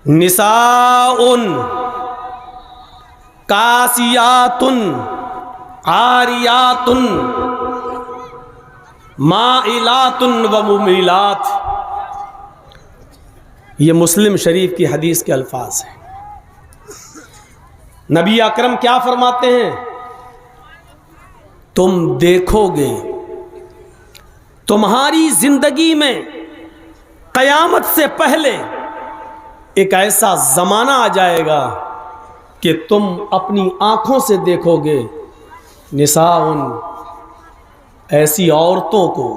نساء کاسیات عاریات مائلات و ممیلات. یہ مسلم شریف کی حدیث کے الفاظ ہیں. نبی اکرم کیا فرماتے ہیں؟ تم دیکھو گے تمہاری زندگی میں قیامت سے پہلے ایک ایسا زمانہ آ جائے گا کہ تم اپنی آنکھوں سے دیکھو گے نساء ایسی عورتوں کو،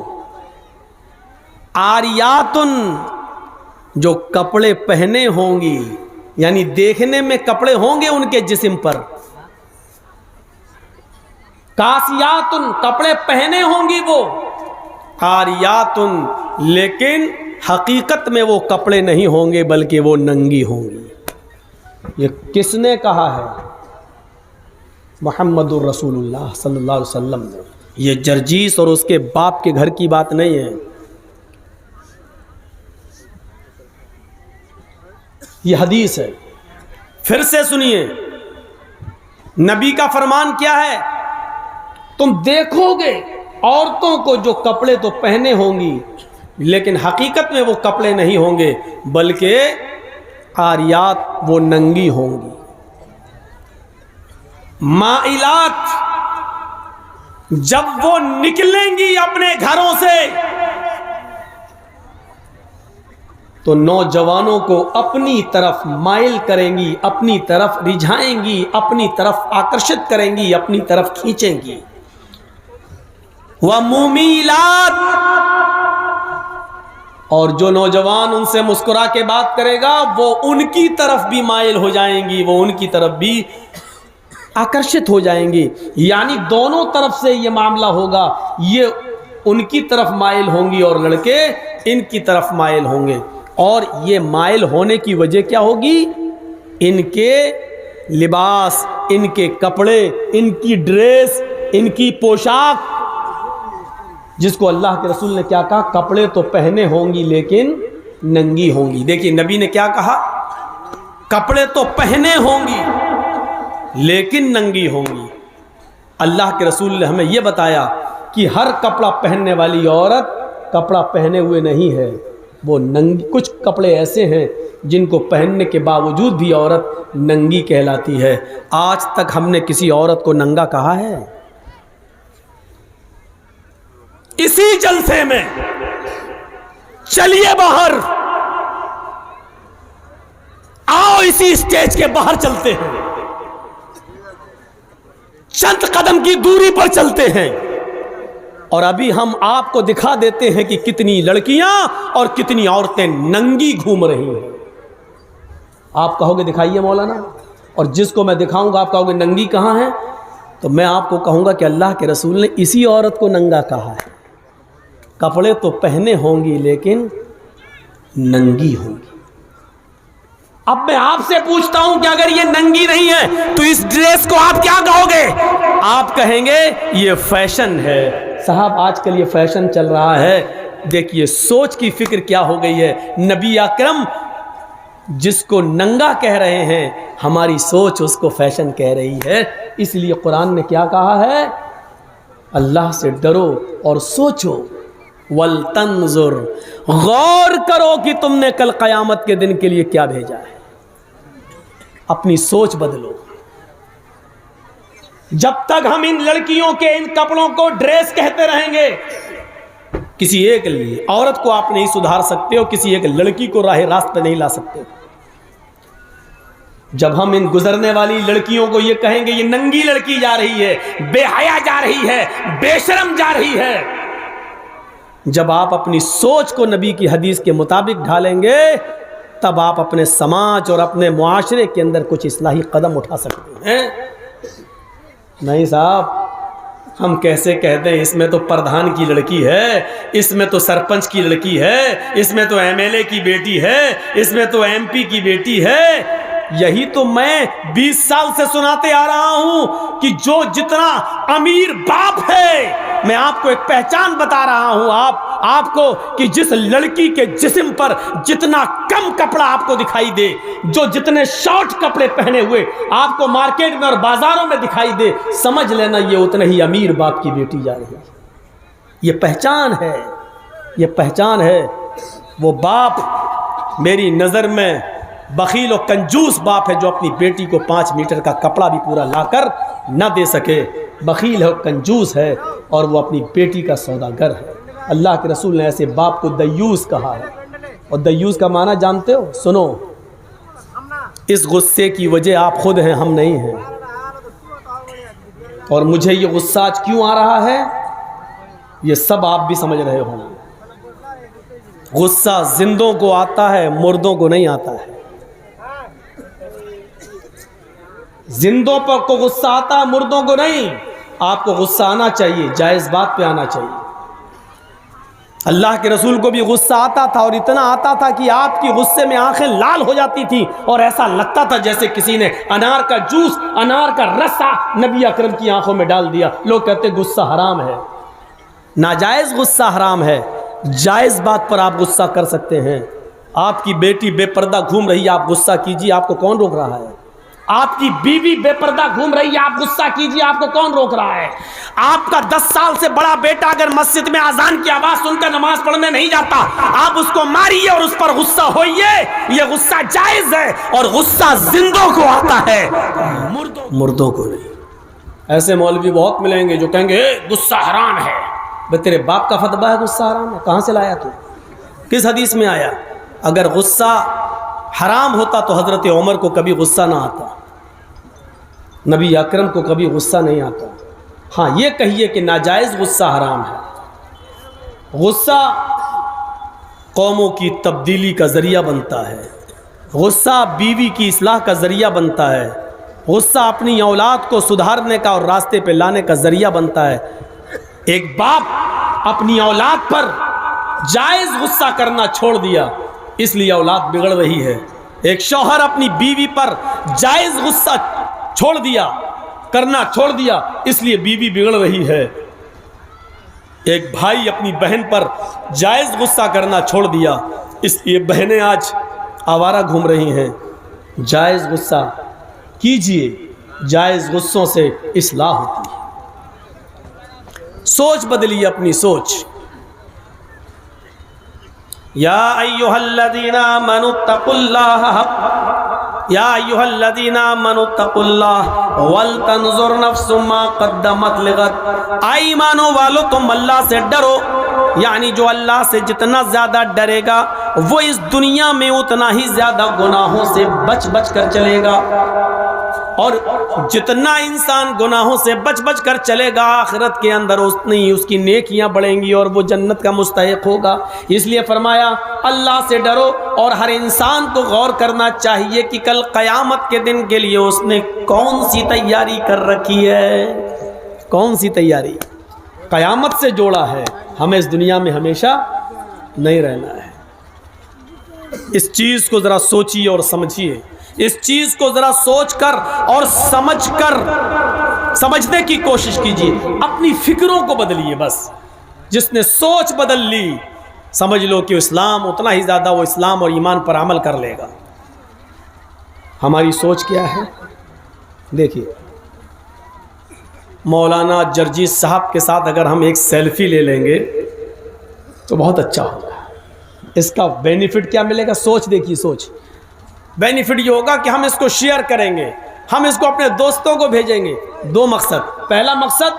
عاریات جو کپڑے پہنے ہوں گی، یعنی دیکھنے میں کپڑے ہوں گے ان کے جسم پر، کاسیات کپڑے پہنے ہوں گی وہ، عاریات لیکن حقیقت میں وہ کپڑے نہیں ہوں گے بلکہ وہ ننگی ہوں گی. یہ کس نے کہا ہے؟ محمد الرسول اللہ صلی اللہ علیہ وسلم نے. یہ جرجیس اور اس کے باپ کے گھر کی بات نہیں ہے. یہ حدیث ہے. پھر سے سنیے نبی کا فرمان کیا ہے؟ تم دیکھو گے عورتوں کو جو کپڑے تو پہنے ہوں گی لیکن حقیقت میں وہ کپڑے نہیں ہوں گے بلکہ عاریات وہ ننگی ہوں گی. مائلات جب وہ نکلیں گی اپنے گھروں سے تو نوجوانوں کو اپنی طرف مائل کریں گی، اپنی طرف رجھائیں گی، اپنی طرف آکرشت کریں گی، اپنی طرف کھینچیں گی. وَمُمِيلَاتٍ اور جو نوجوان ان سے مسکرا کے بات کرے گا وہ ان کی طرف بھی مائل ہو جائیں گی، وہ ان کی طرف بھی آکرشت ہو جائیں گی. یعنی دونوں طرف سے یہ معاملہ ہوگا، یہ ان کی طرف مائل ہوں گی اور لڑکے ان کی طرف مائل ہوں گے. اور یہ مائل ہونے کی وجہ کیا ہوگی؟ ان کے لباس، ان کے کپڑے، ان کی ڈریس، ان کی پوشاک، جس کو اللہ کے رسول نے کیا کہا؟ کپڑے تو پہنے ہوں گی لیکن ننگی ہوں گی. دیکھیے نبی نے کیا کہا؟ کپڑے تو پہنے ہوں گی لیکن ننگی ہوں گی. اللہ کے رسول نے ہمیں یہ بتایا کہ ہر کپڑا پہننے والی عورت کپڑا پہنے ہوئے نہیں ہے، وہ ننگی. کچھ کپڑے ایسے ہیں جن کو پہننے کے باوجود بھی عورت ننگی کہلاتی ہے. آج تک ہم نے کسی عورت کو ننگا کہا ہے؟ اسی جلسے میں چلیے باہر، آؤ اسی اسٹیج کے باہر چلتے ہیں، چند قدم کی دوری پر چلتے ہیں اور ابھی ہم آپ کو دکھا دیتے ہیں کہ کتنی لڑکیاں اور کتنی عورتیں ننگی گھوم رہی ہیں. آپ کہو گے دکھائیے مولانا، اور جس کو میں دکھاؤں گا آپ کہو گے ننگی کہاں ہے، تو میں آپ کو کہوں گا کہ اللہ کے رسول نے اسی عورت کو ننگا کہا ہے. کپڑے تو پہنے ہوں گی لیکن ننگی ہوں گی. اب میں آپ سے پوچھتا ہوں کہ اگر یہ ننگی نہیں ہے تو اس ڈریس کو آپ کیا کہو گے؟ آپ کہیں گے یہ فیشن ہے. صاحب آج کل یہ فیشن چل رہا ہے. دیکھیے سوچ کی فکر کیا ہو گئی ہے. نبی اکرم جس کو ننگا کہہ رہے ہیں ہماری سوچ اس کو فیشن کہہ رہی ہے. اس لیے قرآن نے کیا کہا ہے؟ اللہ سے ڈرو اور سوچو. وَلْتَنْظُرْ غور کرو کہ تم نے کل قیامت کے دن کے لیے کیا بھیجا ہے. اپنی سوچ بدلو. جب تک ہم ان لڑکیوں کے ان کپڑوں کو ڈریس کہتے رہیں گے کسی ایک عورت کو آپ نہیں سدھار سکتے ہو، کسی ایک لڑکی کو راہ راست پہ نہیں لا سکتے. جب ہم ان گزرنے والی لڑکیوں کو یہ کہیں گے یہ ننگی لڑکی جا رہی ہے، بے حیا جا رہی ہے، بے شرم جا رہی ہے، جب آپ اپنی سوچ کو نبی کی حدیث کے مطابق ڈھالیں گے تب آپ اپنے سماج اور اپنے معاشرے کے اندر کچھ اصلاحی قدم اٹھا سکتے ہیں. نہیں صاحب ہم کیسے کہتے ہیں اس میں تو پردھان کی لڑکی ہے، اس میں تو سرپنچ کی لڑکی ہے، اس میں تو ایم ایل اے کی بیٹی ہے، اس میں تو ایم پی کی بیٹی ہے. یہی تو میں 20 سال سے سناتے آ رہا ہوں کہ جو جتنا امیر باپ ہے، میں آپ کو ایک پہچان بتا رہا ہوں، آپ آپ کو کہ جس لڑکی کے جسم پر جتنا کم کپڑا آپ کو دکھائی دے، جو جتنے شارٹ کپڑے پہنے ہوئے آپ کو مارکیٹ میں اور بازاروں میں دکھائی دے، سمجھ لینا یہ اتنے ہی امیر باپ کی بیٹی جا رہی ہے۔ یہ پہچان ہے، یہ پہچان ہے۔ وہ باپ میری نظر میں بخیل و کنجوس باپ ہے جو اپنی بیٹی کو 5 میٹر کا کپڑا بھی پورا لا کر نہ دے سکے، بخیل ہے، کنجوس ہے، اور وہ اپنی بیٹی کا سوداگر ہے۔ اللہ کے رسول نے ایسے باپ کو دیوس کہا ہے، اور دیوس کا معنی جانتے ہو؟ سنو، اس غصے کی وجہ آپ خود ہیں، ہم نہیں ہیں۔ اور مجھے یہ غصہ آج کیوں آ رہا ہے یہ سب آپ بھی سمجھ رہے ہوں گے۔ غصہ زندوں کو آتا ہے، مردوں کو نہیں آتا ہے۔ زندوں پر کو غصہ آتا ہے، مردوں کو نہیں۔ آپ کو غصہ آنا چاہیے، جائز بات پہ آنا چاہیے۔ اللہ کے رسول کو بھی غصہ آتا تھا، اور اتنا آتا تھا کہ آپ کی غصے میں آنکھیں لال ہو جاتی تھی، اور ایسا لگتا تھا جیسے کسی نے انار کا جوس، انار کا رسا نبی اکرم کی آنکھوں میں ڈال دیا۔ لوگ کہتے غصہ حرام ہے، ناجائز غصہ حرام ہے، جائز بات پر آپ غصہ کر سکتے ہیں۔ آپ کی بیٹی بے پردہ گھوم رہی ہے، آپ غصہ کیجیے، آپ کو کون روک رہا ہے؟ آپ کی بیوی بے پردہ گھوم رہی ہے، آپ غصہ کیجیے، آپ کو کون روک رہا ہے؟ آپ کا 10 سال سے بڑا بیٹا اگر مسجد میں اذان کی آواز سن کر نماز پڑھنے نہیں جاتا، آپ اس کو ماریے اور اس پر غصہ ہوئیے، یہ غصہ جائز ہے، اور غصہ زندوں کو آتا ہے، مردوں کو نہیں۔ ایسے مولوی بہت ملیں گے جو کہیں گے غصہ حرام ہے۔ بھئی تیرے باپ کا فتویٰ ہے غصہ حرام ہے؟ کہاں سے لایا تو؟ کس حدیث میں آیا؟ اگر غصہ حرام ہوتا تو حضرت عمر کو کبھی غصہ نہ آتا، نبی اکرم کو کبھی غصہ نہیں آتا۔ ہاں یہ کہیے کہ ناجائز غصہ حرام ہے۔ غصہ قوموں کی تبدیلی کا ذریعہ بنتا ہے، غصہ بیوی کی اصلاح کا ذریعہ بنتا ہے، غصہ اپنی اولاد کو سدھارنے کا اور راستے پہ لانے کا ذریعہ بنتا ہے۔ ایک باپ اپنی اولاد پر جائز غصہ کرنا چھوڑ دیا، اس لیے اولاد بگڑ رہی ہے۔ ایک شوہر اپنی بیوی پر جائز غصہ کرنا چھوڑ دیا، اس لیے بیوی بگڑ رہی ہے۔ ایک بھائی اپنی بہن پر جائز غصہ کرنا چھوڑ دیا، اس لیے بہنیں آج آوارہ گھوم رہی ہیں۔ جائز غصہ کیجئے، جائز غصوں سے اصلاح ہوتی ہے۔ سوچ بدلیے، اپنی سوچ۔ یا ایھا الذین آمنوا اتقوا اللہ یا ایھا الذین آمنوا اتقوا اللہ ولتنظر نفس ما قدمت لغد۔ اے ایمانوں والو تم اللہ سے ڈرو، یعنی جو اللہ سے جتنا زیادہ ڈرے گا وہ اس دنیا میں اتنا ہی زیادہ گناہوں سے بچ کر چلے گا، اور جتنا انسان گناہوں سے بچ کر چلے گا آخرت کے اندر اتنی ہی اس کی نیکیاں بڑھیں گی اور وہ جنت کا مستحق ہوگا۔ اس لیے فرمایا اللہ سے ڈرو، اور ہر انسان کو غور کرنا چاہیے کہ کل قیامت کے دن کے لیے اس نے کون سی تیاری کر رکھی ہے، کون سی تیاری قیامت سے جوڑا ہے۔ ہمیں اس دنیا میں ہمیشہ نہیں رہنا ہے۔ اس چیز کو ذرا سوچیے اور سمجھیے، اس چیز کو ذرا سوچ کر اور سمجھ کر سمجھنے کی کوشش کیجیے، اپنی فکروں کو بدلیے۔ بس جس نے سوچ بدل لی سمجھ لو کہ اسلام اتنا ہی زیادہ وہ اسلام اور ایمان پر عمل کر لے گا۔ ہماری سوچ کیا ہے؟ دیکھیے، مولانا جرجیت صاحب کے ساتھ اگر ہم ایک سیلفی لے لیں گے تو بہت اچھا ہوگا۔ اس کا بینیفٹ کیا ملے گا؟ سوچ دیکھیے، سوچ بینیفٹ یہ ہوگا کہ ہم اس کو شیئر کریں گے، ہم اس کو اپنے دوستوں کو بھیجیں گے۔ 2 مقصد، پہلا مقصد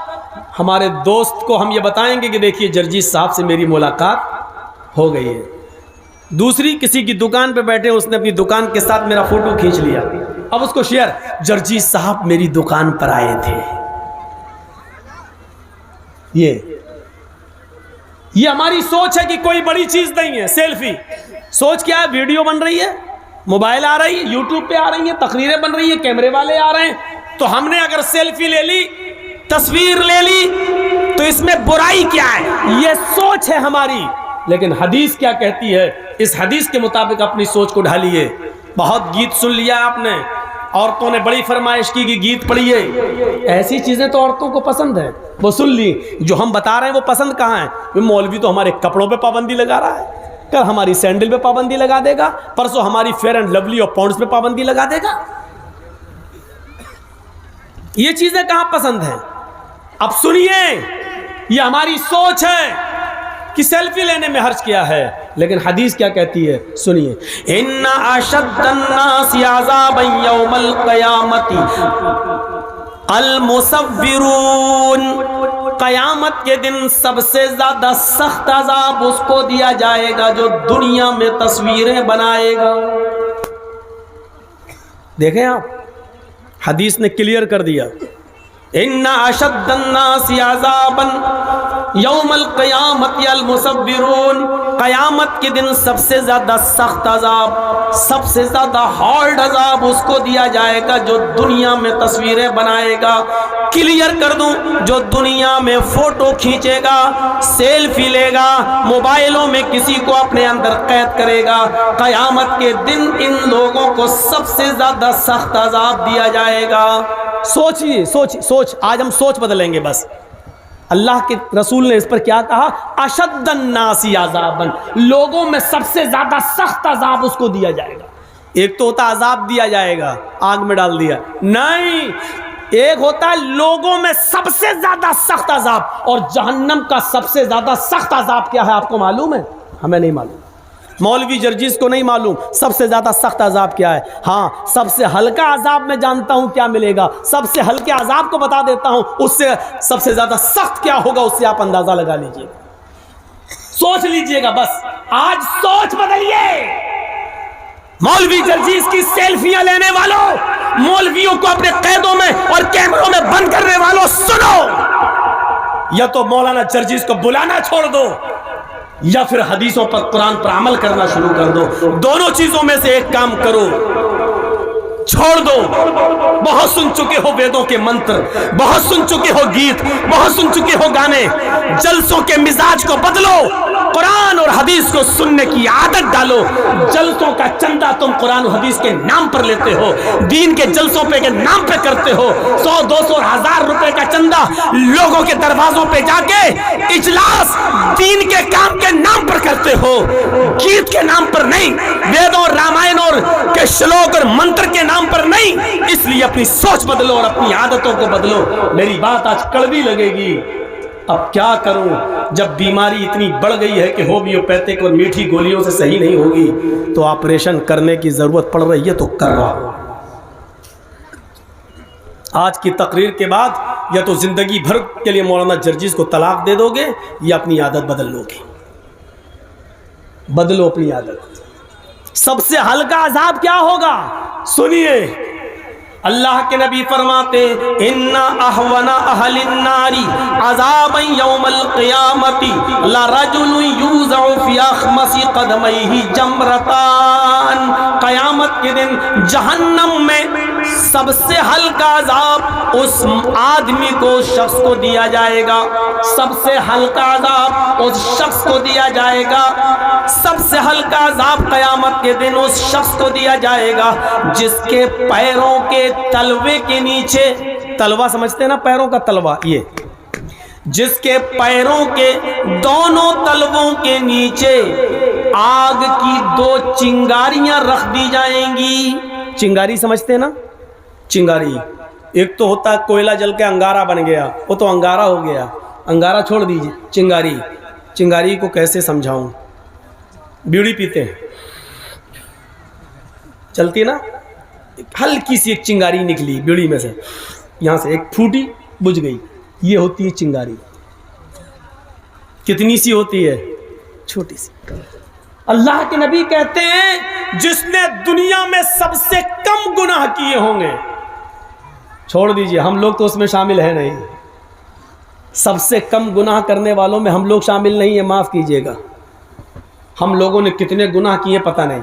ہمارے دوست کو ہم یہ بتائیں گے کہ دیکھیے جرجیت صاحب سے میری ملاقات ہو گئی ہے۔ دوسری، کسی کی دکان پہ بیٹھے اس نے اپنی دکان کے ساتھ میرا فوٹو کھینچ لیا، اب اس کو شیئر، جرجیت صاحب میری دکان پر آئے تھے۔ یہ ہماری سوچ ہے کہ کوئی بڑی چیز نہیں ہے سیلفی۔ سوچ کیا ہے؟ ویڈیو بن رہی ہے، موبائل آ رہی ہے، یوٹیوب پہ آ رہی ہیں، تقریریں بن رہی ہیں، کیمرے والے آ رہے ہیں، تو ہم نے اگر سیلفی لے لی، تصویر لے لی، تو اس میں برائی کیا ہے؟ یہ سوچ ہے ہماری۔ لیکن حدیث کیا کہتی ہے؟ اس حدیث کے مطابق اپنی سوچ کو ڈھالیے۔ بہت گیت سن لیا آپ نے، عورتوں نے بڑی فرمائش کی کہ گیت پڑھیے. ایسی چیزیں تو عورتوں کو پسند ہیں، وہ سن لی. جو ہم بتا رہے ہیں وہ پسند کہاں ہے؟ مولوی تو ہمارے کپڑوں پہ پابندی لگا رہا ہے، کل ہماری سینڈل پہ پابندی لگا دے گا، پرسوں ہماری فیئر اینڈ لولی اور پونڈز پہ پابندی لگا دے گا. یہ چیزیں کہاں پسند ہیں؟ اب سنیے، یہ ہماری سوچ ہے کہ سیلفی لینے میں حرج کیا ہے، لیکن حدیث کیا کہتی ہے سنیے. ان اشد الناس عذابا یوم القیامت المصورون، قیامت کے دن سب سے زیادہ سخت عذاب اس کو دیا جائے گا جو دنیا میں تصویریں بنائے گا. دیکھیں آپ، حدیث نے کلیئر کر دیا. ان اشد الناس عذابا یوم القیامت المصورون، قیامت کے دن سب سے زیادہ سخت عذاب، سب سے زیادہ ہارڈ عذاب اس کو دیا جائے گا جو دنیا میں تصویریں بنائے گا. کلیئر کر دوں، جو دنیا میں فوٹو کھینچے گا، سیلفی لے گا، موبائلوں میں کسی کو اپنے اندر قید کرے گا، قیامت کے دن ان لوگوں کو سب سے زیادہ سخت عذاب دیا جائے گا. سوچیے، سوچ، آج ہم سوچ بدلیں گے. بس اللہ کے رسول نے اس پر کیا کہا؟ اشد الناس عذابا، لوگوں میں سب سے زیادہ سخت عذاب اس کو دیا جائے گا. ایک تو ہوتا عذاب دیا جائے گا، آگ میں ڈال دیا، نہیں، ایک ہوتا ہے لوگوں میں سب سے زیادہ سخت عذاب. اور جہنم کا سب سے زیادہ سخت عذاب کیا ہے آپ کو معلوم ہے؟ ہمیں نہیں معلوم، مولوی جرجیز کو نہیں معلوم سب سے زیادہ سخت عذاب کیا ہے. ہاں، سب سے ہلکا عذاب میں جانتا ہوں کیا ملے گا، سب سے ہلکے عذاب کو بتا دیتا ہوں، اس سے سب سے زیادہ سخت کیا ہوگا اس سے آپ اندازہ لگا لیجئے. سوچ لیجئے گا. بس آج سوچ بدلیے. مولوی جرجیز کی سیلفیاں لینے والوں، مولویوں کو اپنے قیدوں میں اور کیمروں میں بند کرنے والوں، سنو، یا تو مولانا جرجیز کو بلانا چھوڑ دو یا پھر حدیثوں پر، قرآن پر عمل کرنا شروع کر دو. دونوں چیزوں میں سے ایک کام کرو، چھوڑ دو. بہت سن چکے ہو ویدوں کے منتر، بہت سن چکے ہو گیت، بہت سن چکے ہو گانے. جلسوں کے مزاج کو بدلو، قرآن اور حدیث کو سننے کی عادت ڈالو. جلسوں کا چندہ تم قرآن و حدیث کے نام پر لیتے ہو، دین کے جلسوں پہ کے نام پہ کرتے ہو. 100 200 1000 روپے کا چندہ لوگوں کے دروازوں پہ جا کے اجلاس دین کے کام کے نام پر کرتے ہو، گیت کے نام پر نہیں، ویدوں اور رامائن اور کے شلوک اور منتر کے نام پر نہیں. اس لیے اپنی سوچ بدلو اور اپنی عادتوں کو بدلو. میری بات آج کڑوی لگے گی، اب کیا کروں؟ جب بیماری اتنی بڑھ گئی ہے کہ ہومیوپیتھک اور میٹھی گولیوں سے صحیح نہیں ہوگی تو آپریشن کرنے کی ضرورت پڑ رہی ہے تو کر رہا ہوں. آج کی تقریر کے بعد یا تو زندگی بھر کے لیے مولانا جرجیز کو طلاق دے دو گے یا اپنی عادت بدل لو گے. بدلو اپنی عادت. سب سے ہلکا عذاب کیا ہوگا سنیے. اللہ کے نبی فرماتے ان احون اہل النار عذابا یوم القیامت لرجل یوضع فی اخمص قدمیہ جمرتان. قیامت کے دن جہنم میں سب سے ہلکا عذاب اس آدمی کو، شخص کو دیا جائے گا. سب سے ہلکا عذاب اس شخص کو دیا جائے گا. سب سے ہلکا عذاب قیامت کے دن اس شخص کو دیا جائے گا جس کے پیروں کے تلوے کے نیچے، تلوا سمجھتے ہیں نا، پیروں کا تلوا، یہ جس کے پیروں کے دونوں تلووں کے نیچے آگ کی 2 چنگاریاں رکھ دی جائیں گی. چنگاری سمجھتے ہیں نا، چنگاری ایک تو ہوتا ہے کوئلہ جل کے انگارہ بن گیا، وہ تو انگارہ ہو گیا، انگارہ چھوڑ دیجیے. چنگاری، چنگاری کو کیسے سمجھاؤں؟ بیڑی پیتے ہیں، چلتی نا، ہلکی سی ایک چنگاری نکلی بیڑی میں سے، یہاں سے ایک پھوٹی، بجھ گئی. یہ ہوتی ہے چنگاری. کتنی سی ہوتی ہے؟ چھوٹی سی. اللہ کے نبی کہتے ہیں جس نے دنیا میں سب سے کم گناہ کیے ہوں گے، چھوڑ دیجئے ہم لوگ تو اس میں شامل ہیں نہیں، سب سے کم گناہ کرنے والوں میں ہم لوگ شامل نہیں ہیں، معاف کیجئے گا. ہم لوگوں نے کتنے گناہ کیے پتہ نہیں.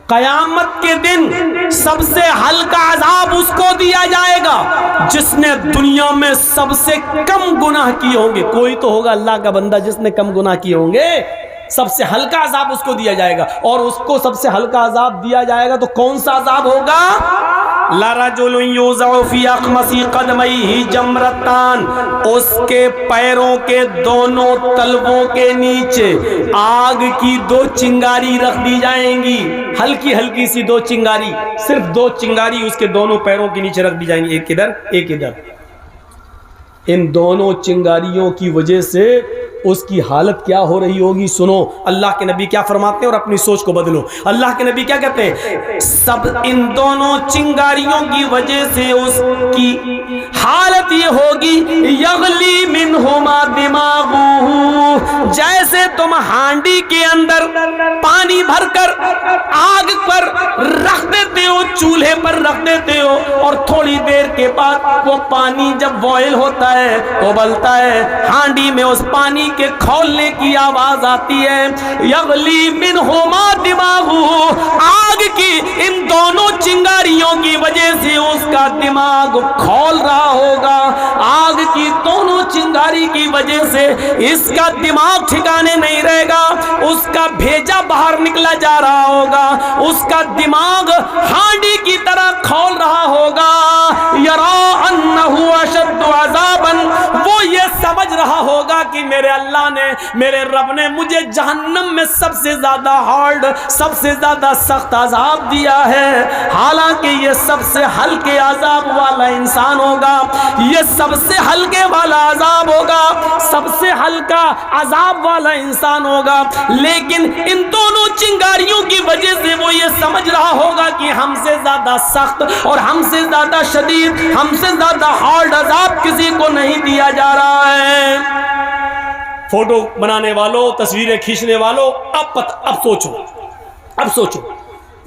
قیامت کے دن سب سے ہلکا عذاب اس کو دیا جائے گا جس نے دنیا میں سب سے کم گناہ کیے ہوں گے. کوئی تو ہوگا اللہ کا بندہ جس نے کم گناہ کیے ہوں گے، سب سے ہلکا عذاب اس کو دیا جائے گا. اور اس کو سب سے ہلکا عذاب دیا جائے گا تو کون سا عذاب ہوگا؟ لرجل یوضع فی اخمصی قدمیہ جمرتان، اس کے پیروں کے دونوں تلووں کے نیچے آگ کی 2 چنگاری رکھ دی جائیں گی، ہلکی ہلکی سی 2 چنگاری، صرف 2 چنگاری اس کے دونوں پیروں کے نیچے رکھ دی جائیں گی، ایک ادھر ایک ادھر۔ ان دونوں چنگاریوں کی وجہ سے اس کی حالت کیا ہو رہی ہوگی، سنو اللہ کے نبی کیا فرماتے ہیں اور اپنی سوچ کو بدلو۔ اللہ کے نبی کیا کہتے ہیں؟ سب ان دونوں چنگاریوں کی وجہ سے اس کی حالت یہ ہوگی، یغلی منہما دماغہ، جیسے تم ہانڈی کے اندر پانی بھر کر آگ پر رکھ دیتے ہو، چولہے پر رکھ دیتے ہو، اور تھوڑی دیر کے بعد وہ پانی جب بوائل ہوتا ہے، ابلتا ہے، ہانڈی میں اس پانی کے کھولنے کی آواز آتی ہے، یغلی منہما دماغہ، آگ کی ان دونوں چنگاریوں کی وجہ سے اس کا دماغ کھول رہا ہوگا، آگ کی دونوں چنگاری کی وجہ سے اس کا دماغ ٹھکانے نہیں رہے گا، اس کا بھیجا باہر نکلا جا رہا ہوگا، اس کا دماغ ہانڈی کی طرح کھول رہا ہوگا، یرا انہ اشد عذابا، وہ یہ سمجھ رہا ہوگا کہ میرے اللہ نے، میرے رب نے مجھے جہنم میں سب سے زیادہ ہارڈ، سب سے زیادہ سخت عذاب دیا ہے، حالانکہ یہ سب سے ہلکے عذاب والا انسان ہوگا، یہ سب سے ہلکے والا عذاب ہوگا، سب سے ہلکا عذاب والا انسان ہوگا، لیکن ان دونوں چنگاریوں کی وجہ سے وہ یہ سمجھ رہا ہوگا کہ ہم سے زیادہ سخت اور ہم سے زیادہ شدید، ہم سے زیادہ ہارڈ عذاب کسی کو نہیں دیا جا رہا ہے۔ فوٹو بنانے والوں، تصویریں کھینچنے والوں، اب سوچو،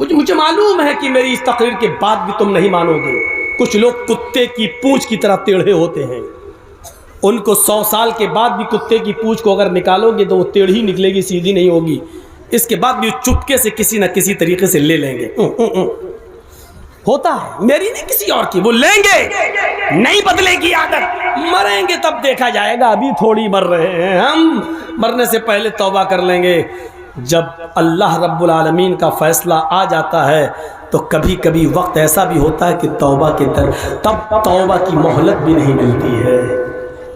مجھے معلوم ہے کہ میری اس تقریر کے بعد بھی تم نہیں مانو گے، کچھ لوگ کتے کی پونچھ کی طرح ٹیڑھے ہوتے ہیں، ان کو 100 سال کے بعد بھی کتے کی پونچھ کو اگر نکالو گے تو وہ ٹیڑھی نکلے گی، سیدھی نہیں ہوگی، اس کے بعد بھی چپکے سے کسی نہ کسی طریقے سے لے لیں گے، ہوتا ہے، میری نہیں کسی اور کی، وہ لیں گے، نہیں بدلے گی عادت، مریں گے تب دیکھا جائے گا، ابھی تھوڑی مر رہے ہیں ہم، مرنے سے پہلے توبہ کر لیں گے۔ جب اللہ رب العالمین کا فیصلہ آ جاتا ہے تو کبھی کبھی وقت ایسا بھی ہوتا ہے کہ توبہ کے در تب توبہ کی مہلت بھی نہیں ملتی ہے،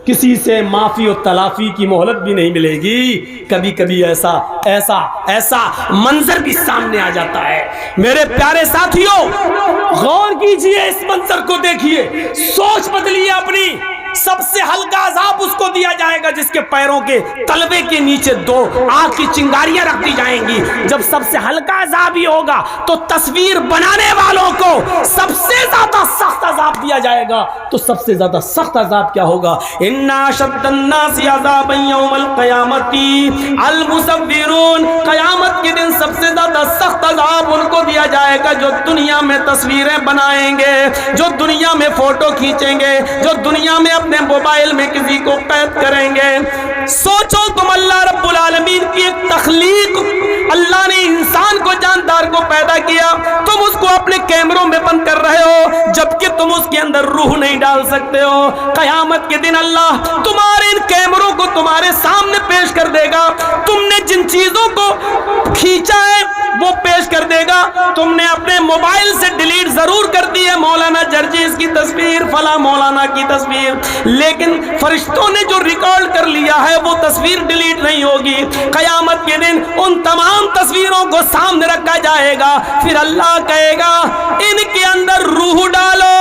کسی سے معافی و تلافی کی مہلت بھی نہیں ملے گی، کبھی کبھی ایسا منظر بھی سامنے آ جاتا ہے۔ میرے پیارے ساتھیوں، غور کیجئے، اس منظر کو دیکھیے، سوچ بدلیے اپنی، سب سے ہلکا عذاب اس کو دیا جائے گا جس کے پیروں کے تلوے کے نیچے 2 آگ کی چنگاریاں رکھ دی جائیں گی۔ جب سب سے ہلکا عذاب ہی ہوگا تو تصویر بنانے والوں کو سب سے زیادہ سخت عذاب دیا جائے گا، تو سب سے زیادہ سخت عذاب کیا ہوگا؟ ان اشد الناس عذابا یوم القیامت المصورون، قیامت کے دن سب سے زیادہ سخت عذاب ان کو دیا جائے گا جو دنیا میں تصویریں بنائیں گے، جو دنیا میں فوٹو کھینچیں گے، جو دنیا میں اپنے موبائل میں کسی کو قید کریں گے۔ سوچو تم اللہ رب العالمین کی ایک تخلیق، اللہ نے انسان کو جاندار کو پیدا کیا، تم اس کو اپنے کیمروں میں بند کر رہے ہو جبکہ تم اس کے اندر روح نہیں ڈال سکتے ہو۔ قیامت کے دن اللہ تمہارے ان کیمروں کو تمہارے سامنے پیش کر دے گا، تم نے جن چیزوں کو کھینچا ہے وہ پیش کر دے گا، تم نے اپنے موبائل سے ڈیلیٹ ضرور کر دی ہے مولانا جرجیز کی تصویر، فلاں مولانا کی تصویر، لیکن فرشتوں نے جو ریکارڈ کر لیا ہے وہ تصویر ڈیلیٹ نہیں ہوگی۔ قیامت کے دن ان تمام تصویروں کو سامنے رکھا جائے گا، پھر اللہ کہے گا ان کے اندر روح ڈالو،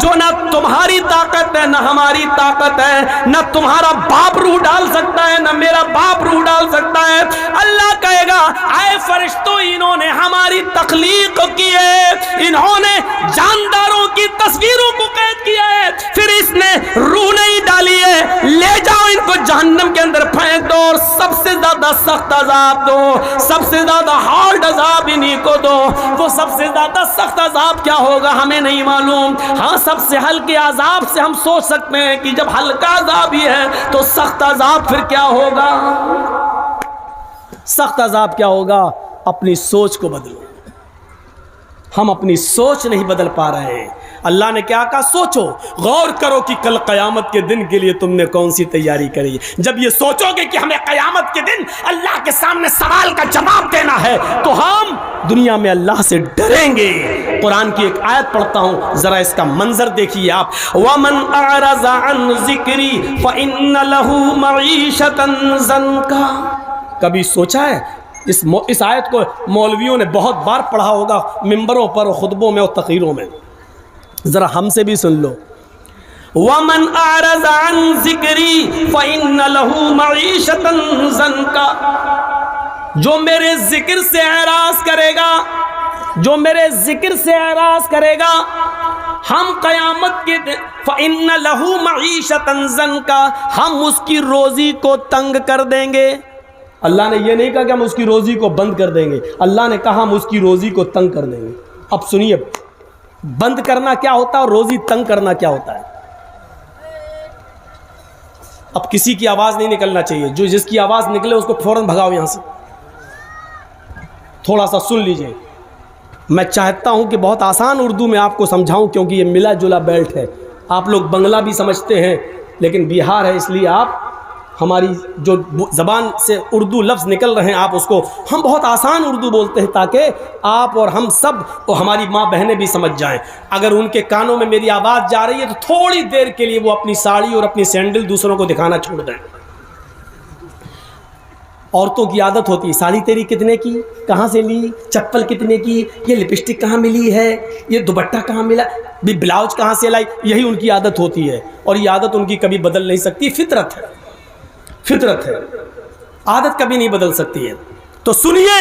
جو نہ تمہاری طاقت ہے نہ ہماری طاقت ہے، نہ تمہارا باپ روح ڈال سکتا ہے نہ میرا باپ روح ڈال سکتا ہے۔ اللہ کہے گا اے فرشتوں، انہوں نے ہماری تخلیق کی ہے، انہوں نے جانداروں کی تصویروں کو قید کیا ہے، پھر اس نے روح نہیں ڈالی ہے، لے جاؤ ان کو جہنم کے اندر پھینک دو اور سب سے زیادہ سخت عذاب دو، سب سے زیادہ ہارڈ عذاب انہی کو دو۔ وہ سب سے زیادہ سخت عذاب کیا ہوگا ہمیں نہیں معلوم، ہاں سب سے ہلکے عذاب سے ہم سوچ سکتے ہیں کہ جب ہلکا عذاب ہی ہے تو سخت عذاب پھر کیا ہوگا؟ سخت عذاب کیا ہوگا؟ اپنی سوچ کو بدلو۔ ہم اپنی سوچ نہیں بدل پا رہے ہیں. اللہ نے کیا کہا؟ سوچو، غور کرو کہ کل قیامت کے دن کے لیے تم نے کون سی تیاری کری ہے. جب یہ سوچو گے کہ ہمیں قیامت کے دن اللہ کے سامنے سوال کا جواب دینا ہے تو ہم دنیا میں اللہ سے ڈریں گے. قرآن کی ایک آیت پڑھتا ہوں، ذرا اس کا منظر دیکھیے آپ. وَمَنْ أَعْرَضَ عَنْ ذِكْرِي فَإِنَّ لَهُ مَعِيشَةً ضَنْكًا. کبھی سوچا ہے اس آیت کو مولویوں نے بہت بار پڑھا ہوگا ممبروں پر، خطبوں میں اور تقریروں میں. ذرا ہم سے بھی سن لو. وَمَنْ أَعْرَضَ عَنْ ذِكْرِي فَإِنَّ لَهُ مَعِيشَةً ضَنْكًا. جو میرے ذکر سے اعراض کرے گا، جو میرے ذکر سے اعراض کرے گا، ہم قیامت کے دن فَإِنَّ لَهُ مَعِيشَةً ضَنْكًا، ہم اس کی روزی کو تنگ کر دیں گے. اللہ نے یہ نہیں کہا کہ ہم اس کی روزی کو بند کر دیں گے، اللہ نے کہا ہم اس کی روزی کو تنگ کر دیں گے. اب سنیے، بند کرنا کیا ہوتا ہے اور روزی تنگ کرنا کیا ہوتا ہے. اب کسی کی آواز نہیں نکلنا چاہیے، جو جس کی آواز نکلے اس کو فوراً بھگاؤ یہاں سے. تھوڑا سا سن لیجئے. میں چاہتا ہوں کہ بہت آسان اردو میں آپ کو سمجھاؤں، کیونکہ یہ ملا جلا بیلٹ ہے. آپ لوگ بنگلہ بھی سمجھتے ہیں، لیکن بہار ہے، اس لیے آپ ہماری جو زبان سے اردو لفظ نکل رہے ہیں آپ اس کو، ہم بہت آسان اردو بولتے ہیں تاکہ آپ اور ہم سب اور ہماری ماں بہنیں بھی سمجھ جائیں. اگر ان کے کانوں میں میری آواز جا رہی ہے تو تھوڑی دیر کے لیے وہ اپنی ساڑی اور اپنی سینڈل دوسروں کو دکھانا چھوڑ دیں. عورتوں کی عادت ہوتی ہے، ساڑی تیری کتنے کی، کہاں سے لی، چپل کتنے کی، یہ لپسٹک کہاں ملی ہے، یہ دوپٹہ کہاں ملا، بھی بلاؤز کہاں سے لائی. یہی ان کی عادت ہوتی ہے اور یہ عادت ان کی کبھی بدل نہیں سکتی. فطرت ہے، فطرت ہے، عادت کبھی نہیں بدل سکتی ہے. تو سنیے،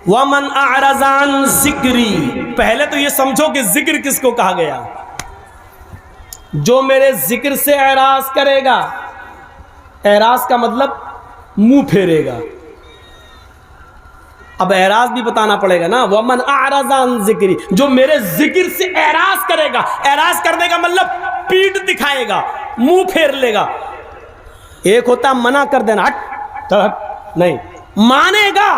وَمَنْ أَعْرَضَ عَنْ ذِكْرِي، پہلے تو یہ سمجھو کہ ذکر کس کو کہا گیا. جو میرے ذکر سے اعراض کرے گا، اعراض کا مطلب منہ پھیرے گا. اب اعراض بھی بتانا پڑے گا نا. وَمَنْ أَعْرَضَ عَنْ ذِكْرِي، جو میرے ذکر سے اعراض کرے گا. اعراض کرنے کا مطلب پیٹھ دکھائے گا، منہ پھیر لے گا. ایک ہوتا منع کر دینا، ہٹ نہیں، مانے گا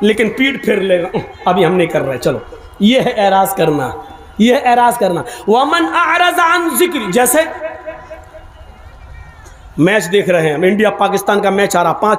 لیکن پیٹ پھیر لے گا، ابھی ہم نہیں کر رہے چلو. یہ ہے اعراض کرنا، یہ ہے اعراض کرنا. وَمَنْ أَعْرَضَ عَنْ ذِكْرِي، جیسے میچ دیکھ رہے ہیں ہم، انڈیا پاکستان کا میچ آ رہا، 5